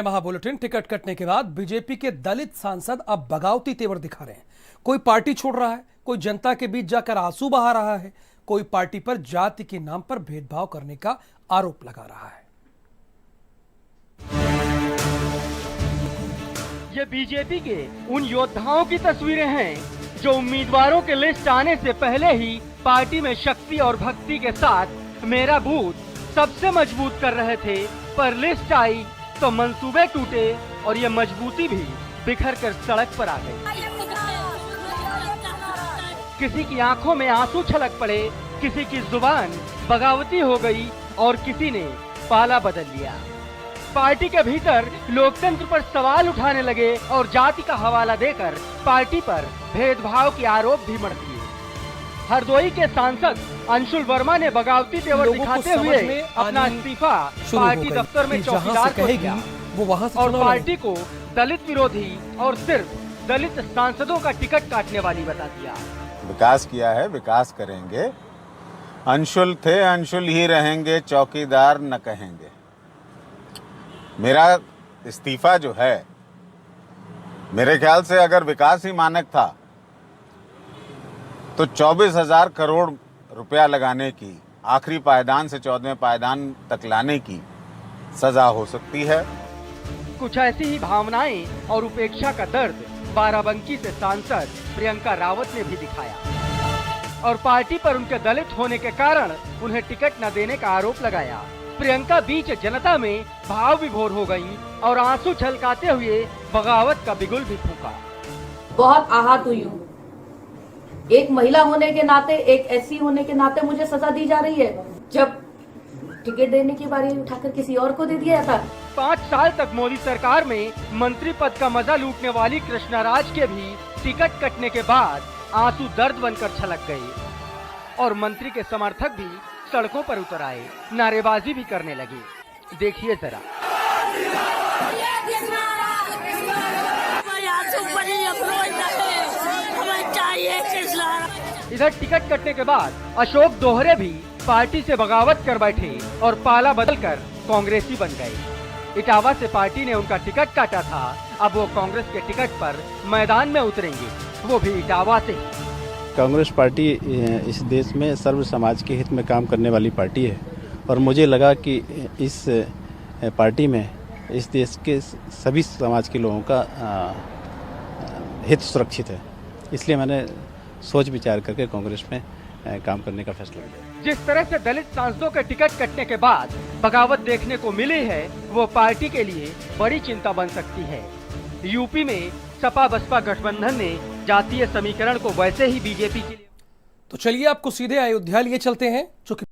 महाबुलेटिन ticket कटने के बाद बीजेपी के दलित सांसद अब बगावती तेवर दिखा रहे हैं। कोई पार्टी छोड़ रहा है, कोई जनता के बीच जाकर आंसू बहा रहा है, कोई पार्टी पर जाति के नाम पर भेदभाव करने का आरोप लगा रहा है। ये बीजेपी के उन योद्धाओं की तस्वीरें हैं जो उम्मीदवारों के लिस्ट आने से पहले ही पार्टी में शक्ति और भक्ति के साथ मेरा बूथ सबसे मजबूत कर रहे थे, पर लिस्ट आई तो मंसूबे टूटे और ये मजबूती भी बिखर कर सड़क पर आ गई। किसी की आंखों में आंसू छलक पड़े, किसी की जुबान बगावती हो गई और किसी ने पाला बदल लिया। पार्टी के भीतर लोकतंत्र पर सवाल उठाने लगे और जाति का हवाला देकर पार्टी पर भेदभाव के आरोप भी मढ़ दिए। हरदोई के सांसद अंशुल वर्मा ने बगावती तेवर दिखाते हुए अपना इस्तीफा पार्टी दफ्तर में चौकीदार को दिया और पार्टी को दलित विरोधी और सिर्फ दलित सांसदों का टिकट काटने वाली बता दिया। विकास किया है, विकास करेंगे। अंशुल थे, अंशुल ही रहेंगे, चौकीदार न कहेंगे। मेरा इस्तीफा जो है, मेरे ख्याल से अगर विकास ही मानक था तो 24,000 करोड़ रुपया लगाने की, आखिरी पायदान से 14वें पायदान तक लाने की सजा हो सकती है। कुछ ऐसी ही भावनाएं और उपेक्षा का दर्द बाराबंकी से सांसद प्रियंका रावत ने भी दिखाया और पार्टी पर उनके दलित होने के कारण उन्हें टिकट न देने का आरोप लगाया। प्रियंका बीच जनता में भाव विभोर हो गयी और आंसू छलकाते हुए बगावत का बिगुल भी फूंका। बहुत आहत हुई हूँ। एक महिला होने के नाते, एक एससी होने के नाते मुझे सजा दी जा रही है, जब टिकट देने की बारी उठाकर किसी और को दे दिया था। 5 साल तक मोदी सरकार में मंत्री पद का मजा लूटने वाली कृष्णा राज के भी टिकट कटने के बाद आंसू दर्द बनकर छलक गए और मंत्री के समर्थक भी सड़कों पर उतर आए, नारेबाजी भी करने लगे। देखिए जरा। इधर टिकट कटने के बाद अशोक दोहरे भी पार्टी से बगावत कर बैठे और पाला बदलकर कांग्रेसी बन गए। इटावा से पार्टी ने उनका टिकट काटा था, अब वो कांग्रेस के टिकट पर मैदान में उतरेंगे, वो भी इटावा से। कांग्रेस पार्टी इस देश में सर्व समाज के हित में काम करने वाली पार्टी है और मुझे लगा कि इस पार्टी में इस देश के सभी समाज के लोगों का हित सुरक्षित है, इसलिए मैंने सोच विचार करके कांग्रेस में काम करने का फैसला किया। जिस तरह से दलित सांसदों के टिकट कटने के बाद बगावत देखने को मिली है, वो पार्टी के लिए बड़ी चिंता बन सकती है। यूपी में सपा बसपा गठबंधन ने जातीय समीकरण को वैसे ही बीजेपी के लिए। तो चलिए आपको सीधे अयोध्या लिए चलते हैं, जो कि